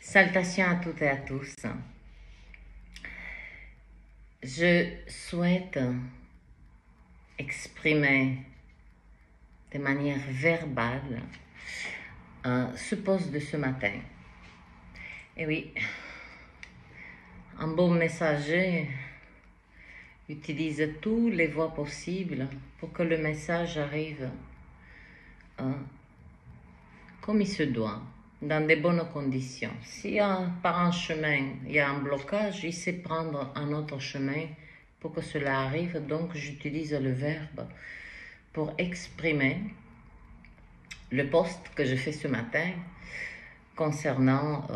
Salutations à toutes et à tous. Je souhaite exprimer de manière verbale ce post de ce matin. Et oui, un bon messager utilise toutes les voies possibles pour que le message arrive comme il se doit, dans de bonnes conditions. Si par un chemin, il y a un blocage, il sait prendre un autre chemin pour que cela arrive. Donc, j'utilise le verbe pour exprimer le post que je fais ce matin concernant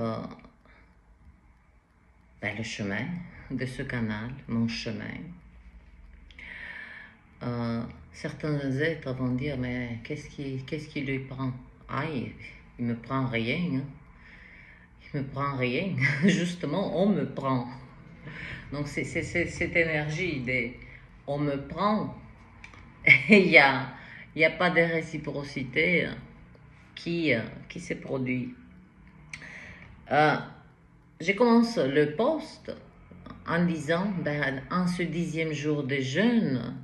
le chemin de ce canal, mon chemin. Certains êtres vont dire, mais qu'est-ce qui lui prend? Aïe, il me prend rien. Hein. Il me prend rien. Justement, on me prend. Donc, c'est cette énergie de on me prend. Il n'y a pas de réciprocité qui se produit. Je commence le post en disant, en ce 10e jour de jeûne,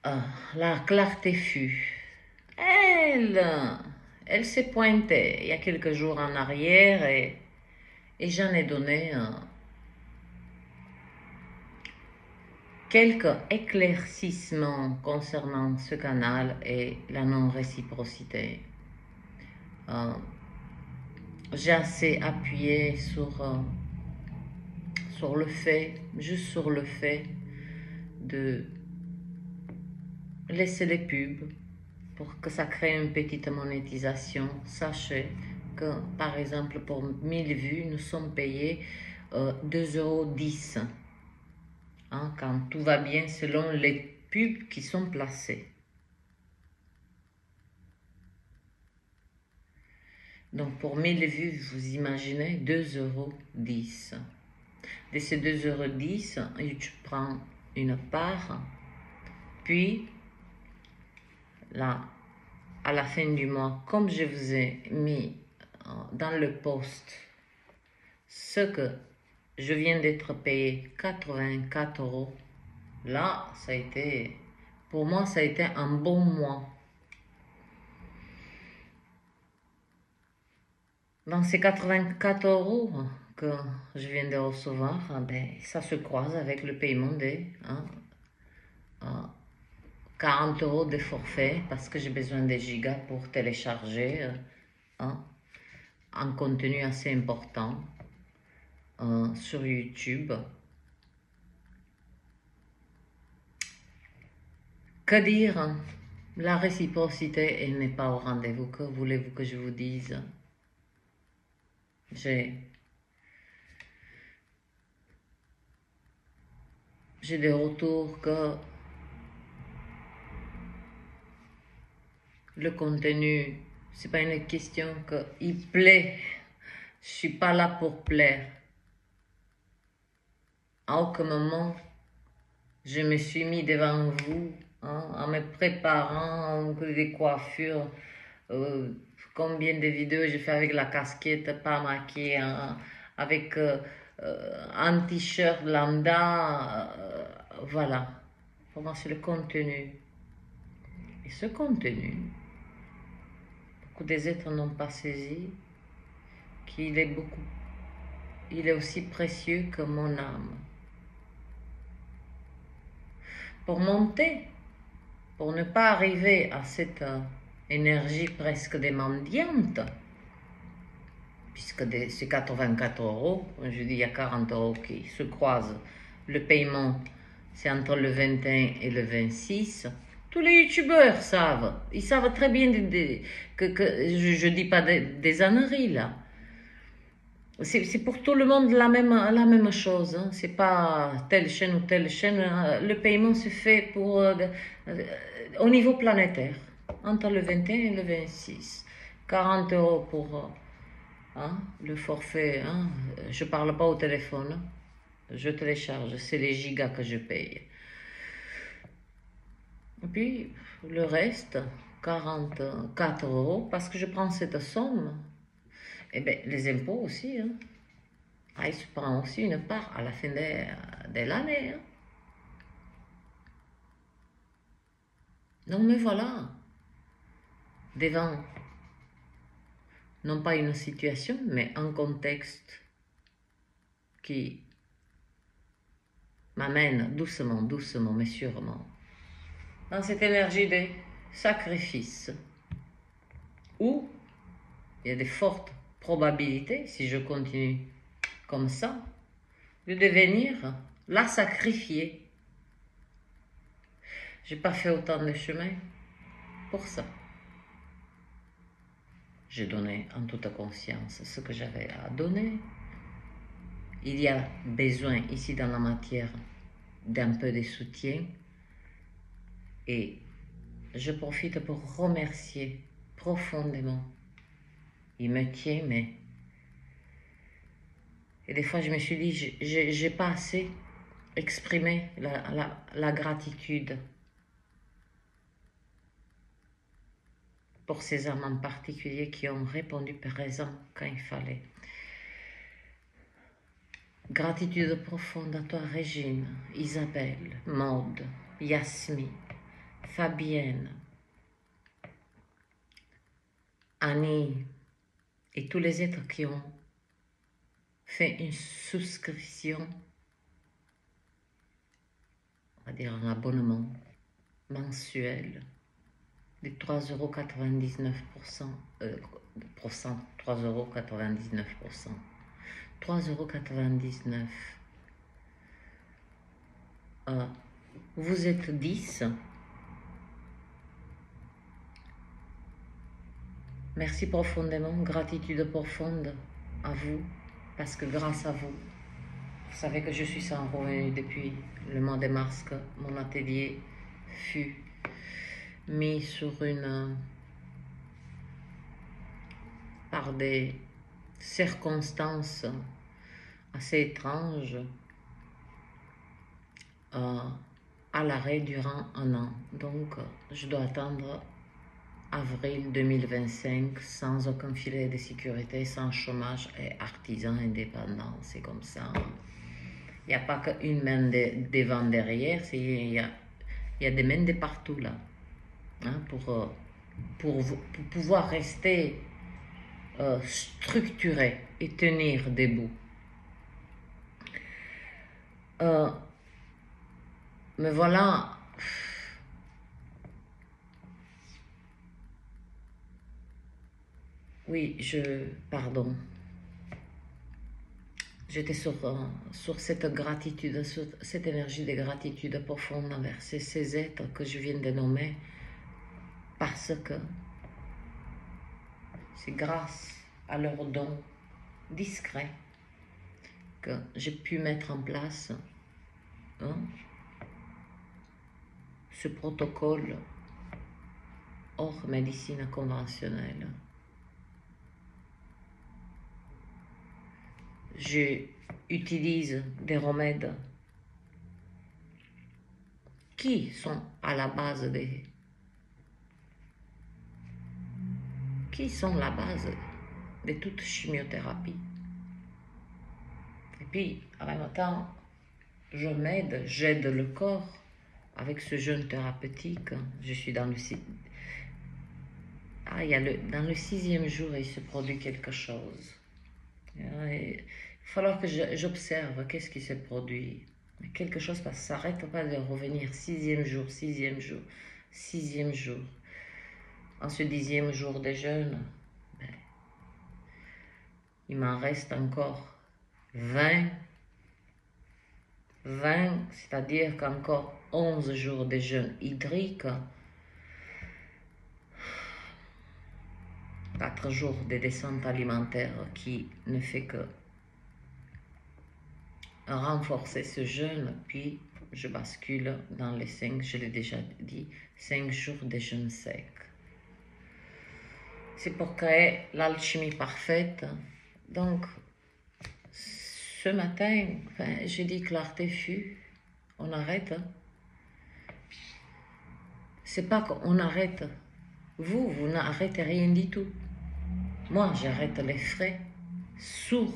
la clarté fut. Elle s'est pointée il y a quelques jours en arrière et j'en ai donné quelques éclaircissements concernant ce canal et la non-réciprocité. J'ai assez appuyé sur le fait, juste sur le fait de laisser les pubs pour que ça crée une petite monétisation. Sachez que, par exemple, pour 1000 vues, nous sommes payés 2,10 €. Hein, quand tout va bien selon les pubs qui sont placées. Donc, pour 1000 vues, vous imaginez 2,10 €. De ces 2,10 €, YouTube prend une part, puis là, à la fin du mois, comme je vous ai mis dans le post ce que je viens d'être payé 84 €, là, ça a été, pour moi, ça a été un bon mois. Dans ces 84 € que je viens de recevoir, ça se croise avec le paiement des 40 € de forfait parce que j'ai besoin de gigas pour télécharger un contenu assez important sur YouTube. Que dire? La réciprocité, elle n'est pas au rendez-vous. Que voulez-vous que je vous dise? J'ai des retours que le contenu, c'est pas une question qu'il plaît. Je suis pas là pour plaire. À aucun moment, je me suis mis devant vous en me préparant des coiffures. Combien de vidéos j'ai fait avec la casquette, pas maquillée, avec un t-shirt lambda. Voilà. Pour moi, c'est le contenu. Et ce contenu, beaucoup des êtres n'ont pas saisi qu'il est il est aussi précieux que mon âme. Pour monter, pour ne pas arriver à cette énergie presque démendiante, puisque ces 84 €, je dis il y a 40 € qui se croisent, le paiement c'est entre le 21 et le 26. Tous les youtubeurs savent, ils savent très bien que je dis pas des âneries là. C'est pour tout le monde la même chose. Hein. C'est pas telle chaîne ou telle chaîne. Le paiement se fait au niveau planétaire, entre le 21 et le 26. 40 € pour le forfait. Hein. Je parle pas au téléphone. Je télécharge. C'est les gigas que je paye. Et puis, le reste, 44 € parce que je prends cette somme. Eh bien, les impôts aussi, hein. Ah, ils se prennent aussi une part à la fin de l'année, hein. Donc, mais voilà, devant, non pas une situation, mais un contexte qui m'amène doucement, doucement, mais sûrement, dans cette énergie de sacrifice, où il y a de fortes probabilités, si je continue comme ça, de devenir la sacrifiée. J'ai pas fait autant de chemin pour ça. J'ai donné en toute conscience ce que j'avais à donner. Il y a besoin ici dans la matière d'un peu de soutien et je profite pour remercier profondément. Il me tient, mais... Et des fois, je me suis dit, j'ai pas assez exprimé la gratitude pour ces âmes en particulier qui ont répondu présent quand il fallait. Gratitude profonde à toi, Régine, Isabelle, Maude, Yasmine, Fabienne, Annie et tous les êtres qui ont fait une souscription, on va dire un abonnement mensuel de 3,99 €, 3,99 €. 3,99 €. Vous êtes 10. Merci profondément, gratitude profonde à vous, parce que grâce à vous, vous savez que je suis sans revenu depuis le mois de mars, que mon atelier fut mis sur une... par des circonstances assez étranges à l'arrêt durant un an. Donc, je dois attendre avril 2025 sans aucun filet de sécurité, sans chômage et artisan indépendant. C'est comme ça. Il n'y a pas qu'une main devant, derrière, il y a des mains de partout là. Hein, pour pouvoir rester structuré et tenir debout. Mais voilà, oui, pardon, j'étais sur cette gratitude, sur cette énergie de gratitude profonde envers ces êtres que je viens de nommer, parce que c'est grâce à leurs dons discrets que j'ai pu mettre en place ce protocole hors médecine conventionnelle. J'utilise des remèdes qui sont à la base de toute chimiothérapie. Et puis, en même temps, j'aide le corps avec ce jeûne thérapeutique. Je suis dans le... dans le 6e jour, il se produit quelque chose. Il va falloir que j'observe qu'est-ce qui se produit. Quelque chose, parce que ça n'arrête pas de revenir. 6e jour, 6e jour, 6e jour. En ce 10e jour de jeûne, il m'en reste encore 20, c'est-à-dire qu'encore 11 jours de jeûne hydrique, 4 jours de descente alimentaire qui ne fait que renforcer ce jeûne, puis je bascule dans les 5, je l'ai déjà dit, 5 jours de jeûne sec. C'est pour créer l'alchimie parfaite. Donc, ce matin, j'ai dit clarté fut, on arrête. C'est pas qu'on arrête. Vous n'arrêtez rien du tout. Moi, j'arrête les frais sur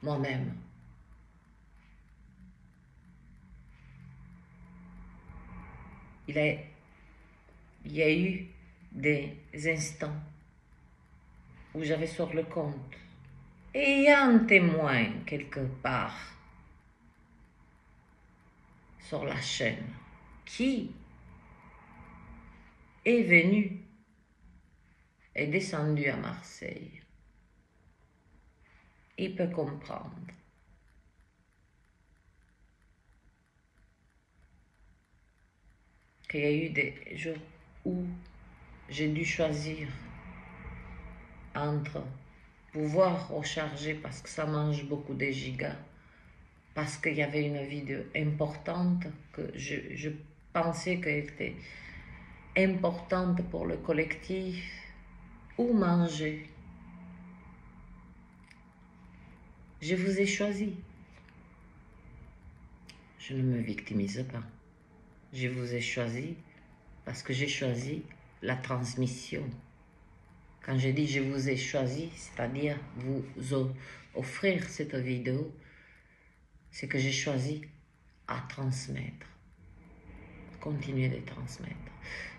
moi-même. Il y a eu des instants où j'avais sur le compte et il y a un témoin quelque part sur la chaîne qui est venu et descendu à Marseille. Il peut comprendre. Qu'il y a eu des jours où j'ai dû choisir entre pouvoir recharger parce que ça mange beaucoup de gigas, parce qu'il y avait une vidéo importante que je pensais qu'elle était importante pour le collectif, ou manger. Je vous ai choisi. Je ne me victimise pas. Je vous ai choisi parce que j'ai choisi la transmission. Quand je dis je vous ai choisi, c'est-à-dire vous offrir cette vidéo, c'est que j'ai choisi à transmettre, continuer de transmettre.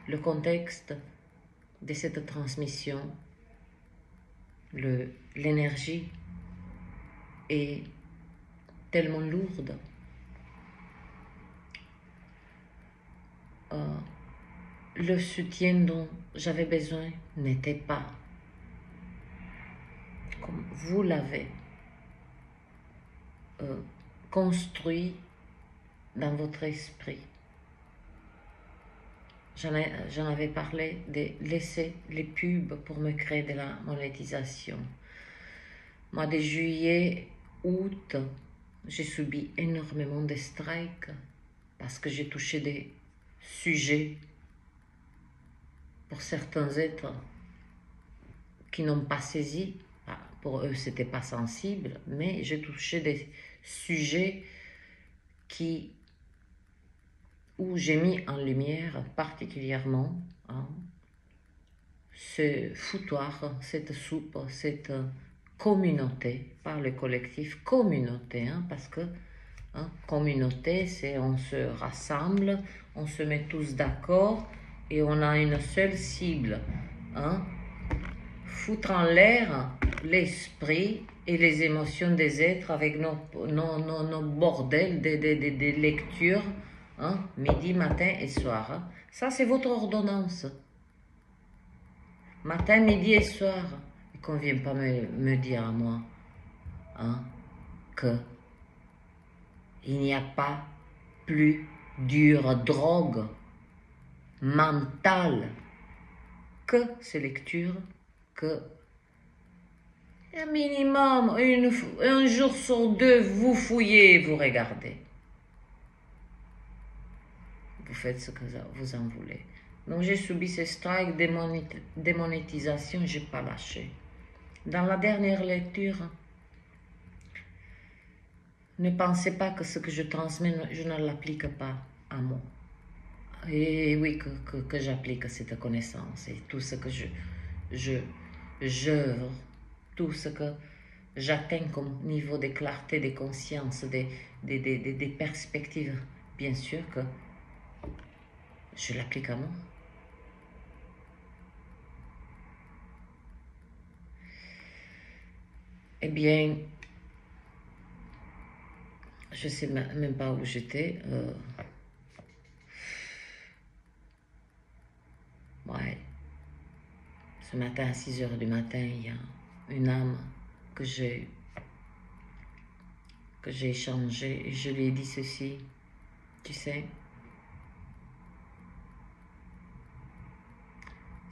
Le contexte de cette transmission, l'énergie est tellement lourde. Le soutien dont j'avais besoin n'était pas comme vous l'avez construit dans votre esprit. J'en avais parlé de laisser les pubs pour me créer de la monétisation. Moi, de juillet, août, j'ai subi énormément de strikes parce que j'ai touché des sujets pour certains êtres qui n'ont pas saisi. Pour eux, c'était pas sensible, mais j'ai touché des sujets où j'ai mis en lumière particulièrement ce foutoir, cette soupe, cette communauté, pas le collectif, communauté, parce que communauté, c'est on se rassemble, on se met tous d'accord et on a une seule cible, foutre en l'air l'esprit et les émotions des êtres avec nos bordels de lectures, midi, matin et soir. Ça, c'est votre ordonnance. Matin, midi et soir. Il ne convient pas me dire à moi que il n'y a pas plus dure drogue mentale que ces lectures, que un minimum, un jour sur deux, vous fouillez, vous regardez. Vous faites ce que vous en voulez. Donc j'ai subi ces strikes, démonétisation, je n'ai pas lâché. Dans la dernière lecture, ne pensez pas que ce que je transmets, je ne l'applique pas à moi. Et oui, que j'applique cette connaissance et tout ce que j'œuvre, tout ce que j'atteins comme niveau de clarté, de conscience, des perspectives, bien sûr que je l'applique à moi. Eh bien, je ne sais même pas où j'étais. Ouais. Ce matin, à 6 h du matin, il y a une âme que j'ai échangée et je lui ai dit ceci. Tu sais,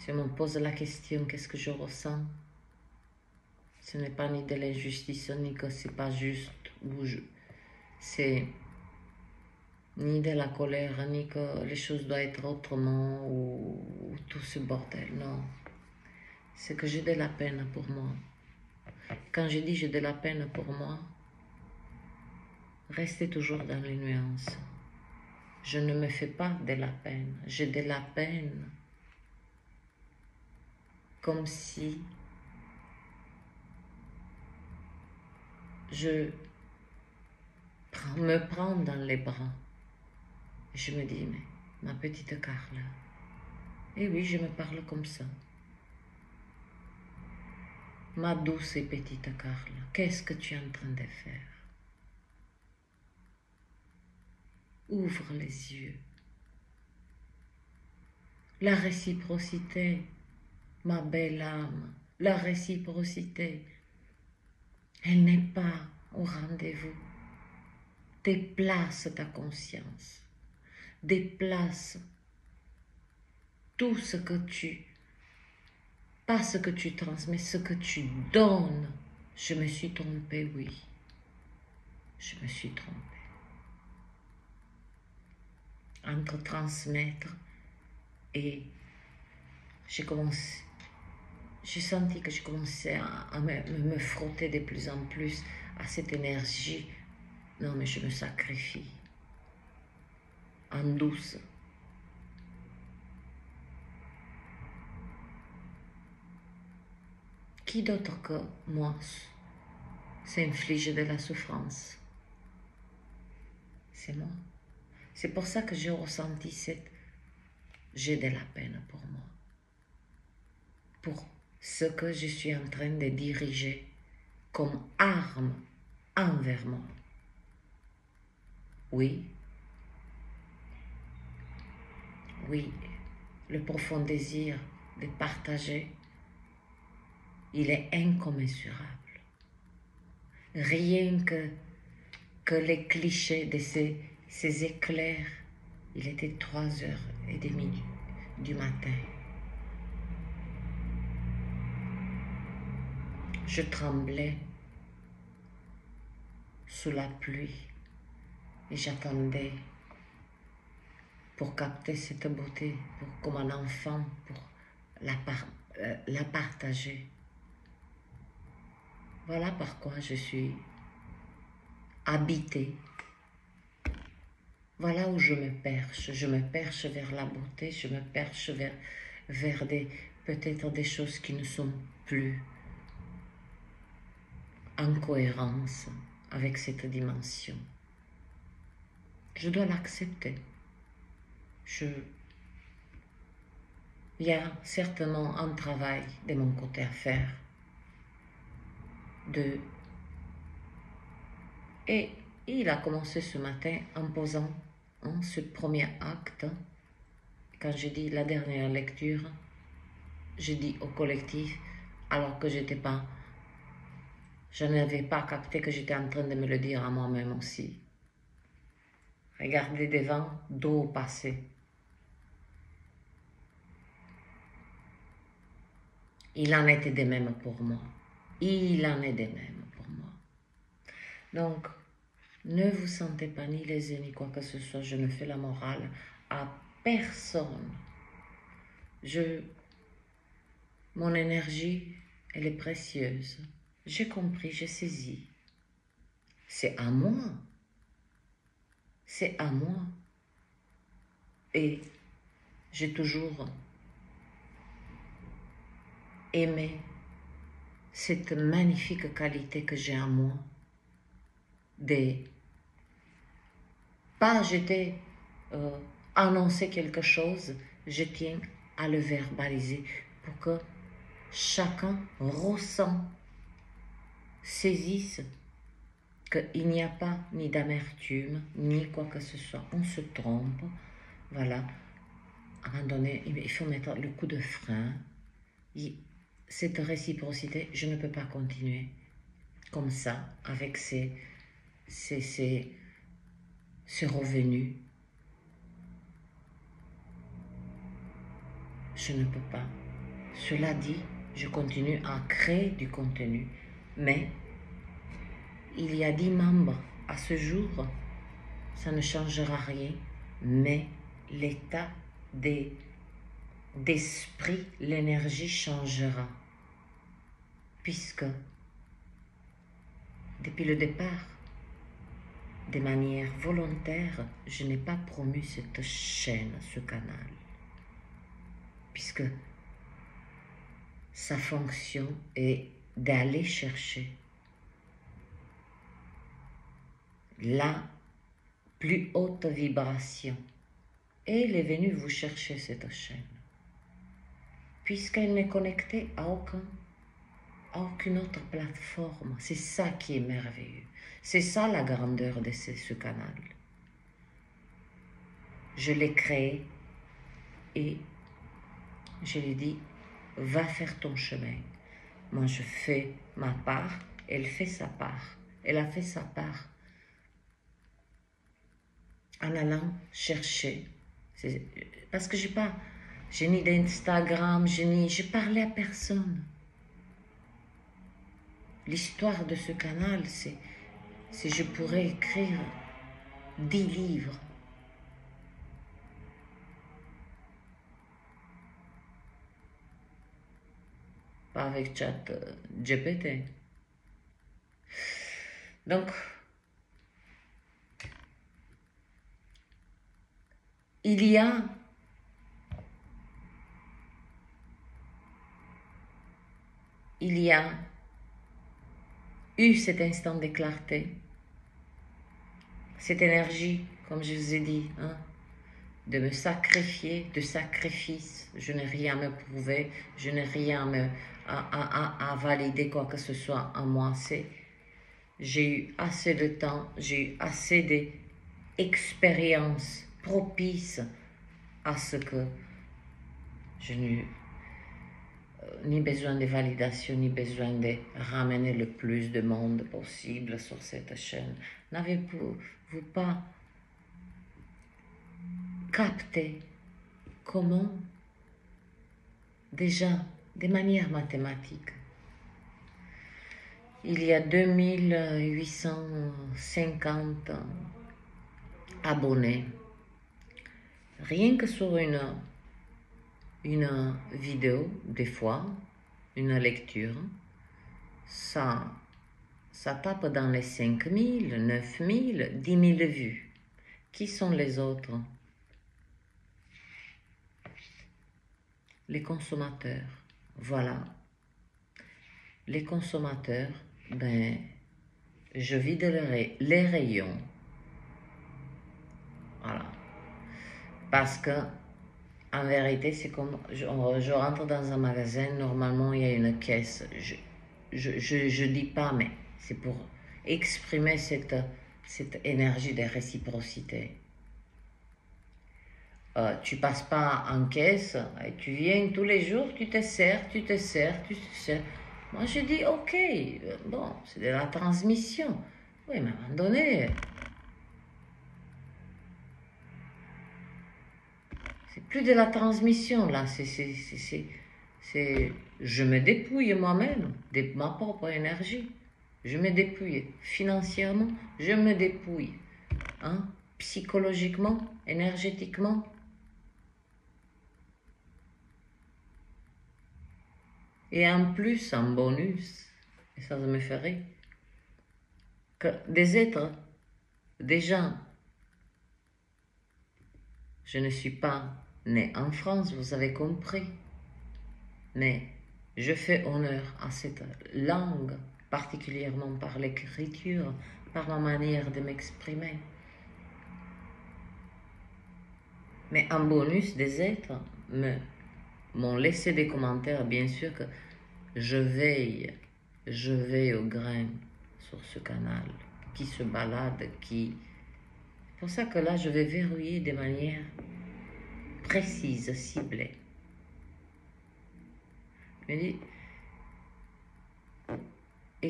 si on me pose la question, qu'est-ce que je ressens? Ce n'est pas ni de l'injustice, ni que c'est pas juste, c'est ni de la colère, ni que les choses doivent être autrement, ou tout ce bordel, non. C'est que j'ai de la peine pour moi. Quand je dis j'ai de la peine pour moi, restez toujours dans les nuances. Je ne me fais pas de la peine, j'ai de la peine. Comme si je me prends dans les bras. Je me dis, mais ma petite Carla, et oui, je me parle comme ça. Ma douce et petite Carla, qu'est-ce que tu es en train de faire? Ouvre les yeux. La réciprocité, ma belle âme, la réciprocité, elle n'est pas au rendez-vous. Déplace ta conscience. Déplace tout ce que tu, pas ce que tu transmets, ce que tu donnes. Je me suis trompée, oui. Je me suis trompée. Entre transmettre et j'ai senti que je commençais à me frotter de plus en plus à cette énergie. Non, mais je me sacrifie. En douce. Qui d'autre que moi s'inflige de la souffrance? C'est moi. C'est pour ça que j'ai ressenti j'ai de la peine pour moi. Pour ce que je suis en train de diriger comme arme envers moi. Oui. Oui, le profond désir de partager, il est incommensurable. Rien que les clichés de ces éclairs, il était 3h30 du matin. Je tremblais sous la pluie et j'attendais pour capter cette beauté, comme un enfant, pour la partager. Voilà pourquoi je suis habitée. Voilà où je me perche. Je me perche vers la beauté, je me perche vers peut-être des choses qui ne sont plus en cohérence avec cette dimension. Je dois l'accepter. Il y a certainement un travail de mon côté à faire. Et il a commencé ce matin en posant ce premier acte. Quand j'ai dit la dernière lecture, j'ai dit au collectif, alors que je n'avais pas capté que j'étais en train de me le dire à moi-même aussi. Regardez devant, dos passé. Il en était de même pour moi. Il en est de même pour moi. Donc, ne vous sentez pas ni lésés ni quoi que ce soit. Je ne fais la morale à personne. Mon énergie, elle est précieuse. J'ai compris, j'ai saisi. C'est à moi. C'est à moi. Et j'ai toujours aimé cette magnifique qualité que j'ai en moi. Pas annoncer quelque chose, je tiens à le verbaliser pour que chacun ressent, saisisse qu'il n'y a pas ni d'amertume, ni quoi que ce soit. On se trompe, voilà. À un moment donné, il faut mettre le coup de frein. Cette réciprocité, je ne peux pas continuer comme ça, avec ces revenus. Je ne peux pas. Cela dit, je continue à créer du contenu, mais il y a 10 membres à ce jour, ça ne changera rien, mais l'état d'esprit, l'énergie changera, puisque depuis le départ, de manière volontaire, je n'ai pas promu cette chaîne, ce canal, puisque sa fonction est d'aller chercher la plus haute vibration. Et elle est venue vous chercher cette chaîne. Puisqu'elle n'est connectée à aucune autre plateforme. C'est ça qui est merveilleux. C'est ça la grandeur de ce canal. Je l'ai créé et je lui ai dit, va faire ton chemin. Moi, je fais ma part, elle fait sa part. Elle a fait sa part en allant chercher. Parce que j'ai ni d'Instagram, j'ai parlé à personne. L'histoire de ce canal, c'est je pourrais écrire 10 livres. Pas avec chat GPT. Donc, il y a eu cet instant de clarté, cette énergie, comme je vous ai dit, hein, de me sacrifier, de sacrifice. Je n'ai rien à me prouver, je n'ai rien à valider quoi que ce soit en moi. J'ai eu assez de temps, j'ai eu assez d'expériences propices à ce que je n'ai ni besoin de validation, ni besoin de ramener le plus de monde possible sur cette chaîne. N'avez-vous pas capté comment, déjà, de manière mathématique, il y a 2850 abonnés, rien que sur une vidéo, des fois, une lecture, ça tape dans les 5000, 9000, 10 000 vues. Qui sont les autres? Les consommateurs. Voilà. Les consommateurs, ben, je vide les rayons. Voilà. Parce que, en vérité, c'est comme je rentre dans un magasin, normalement il y a une caisse. Je dis pas, mais c'est pour exprimer cette énergie de réciprocité. Tu passes pas en caisse, et tu viens tous les jours, tu te sers. Moi je dis ok, bon, c'est de la transmission. Oui, mais à un moment donné, c'est plus de la transmission là, je me dépouille moi-même de ma propre énergie. Je me dépouille financièrement, je me dépouille, hein, psychologiquement, énergétiquement. Et en plus, en bonus, et ça me fait rire, que des êtres, des gens, je ne suis pas née en France, vous avez compris, mais je fais honneur à cette langue, particulièrement par l'écriture, par ma manière de m'exprimer. Mais en bonus, des êtres m'ont laissé des commentaires, bien sûr que je veille au grain sur ce canal, qui se balade, C'est pour ça que là, je vais verrouiller de manière précise, ciblée. Et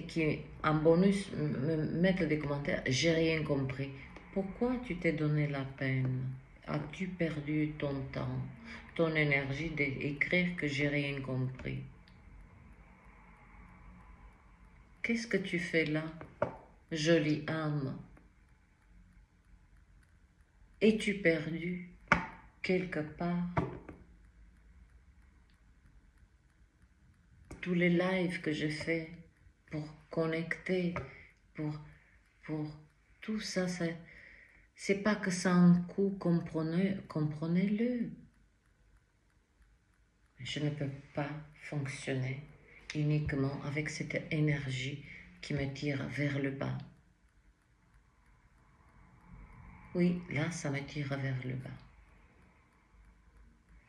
qui, en bonus, me mettent des commentaires, j'ai rien compris. Pourquoi tu t'es donné la peine? As-tu perdu ton temps, ton énergie d'écrire que j'ai rien compris? Qu'est-ce que tu fais là, jolie âme? Es-tu perdu quelque part? Tous les lives que je fais pour connecter, pour tout ça, c'est pas que ça a un coût, comprenez-le. Je ne peux pas fonctionner uniquement avec cette énergie qui me tire vers le bas. Oui, là, ça me tire vers le bas.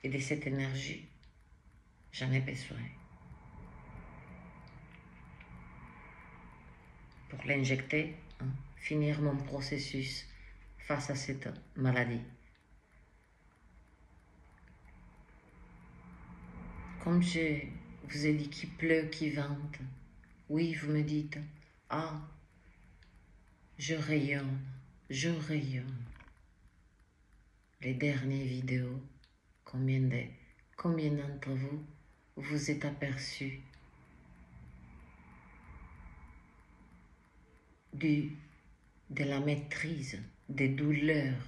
Et de cette énergie, j'en ai besoin. Pour l'injecter, hein, finir mon processus face à cette maladie. Comme je vous ai dit qu'il pleut, qu'il vente, oui, vous me dites, ah, je rayonne, je rayonne. Les dernières vidéos, combien d'entre vous vous êtes aperçus de la maîtrise des douleurs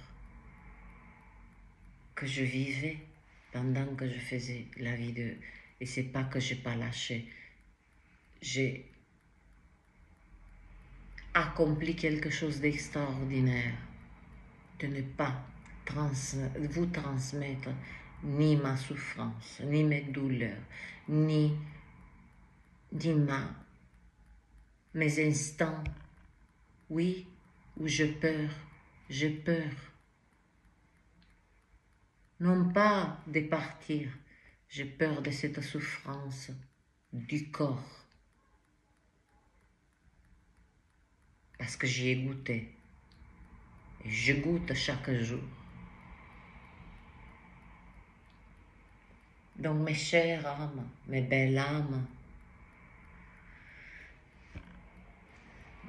que je vivais pendant que je faisais la vidéo. Et c'est pas que j'ai pas lâché. J'ai accompli quelque chose d'extraordinaire, de ne pas vous transmettre ni ma souffrance, ni mes douleurs, ni mes instants, oui, où je peur. Non pas de partir, j'ai peur de cette souffrance du corps. Parce que j'y ai goûté. Et je goûte chaque jour. Donc mes chères âmes, mes belles âmes,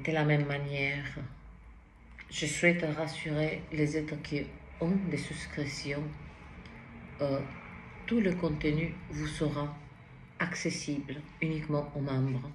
de la même manière, je souhaite rassurer les êtres qui ont des souscriptions. Tout le contenu vous sera accessible uniquement aux membres.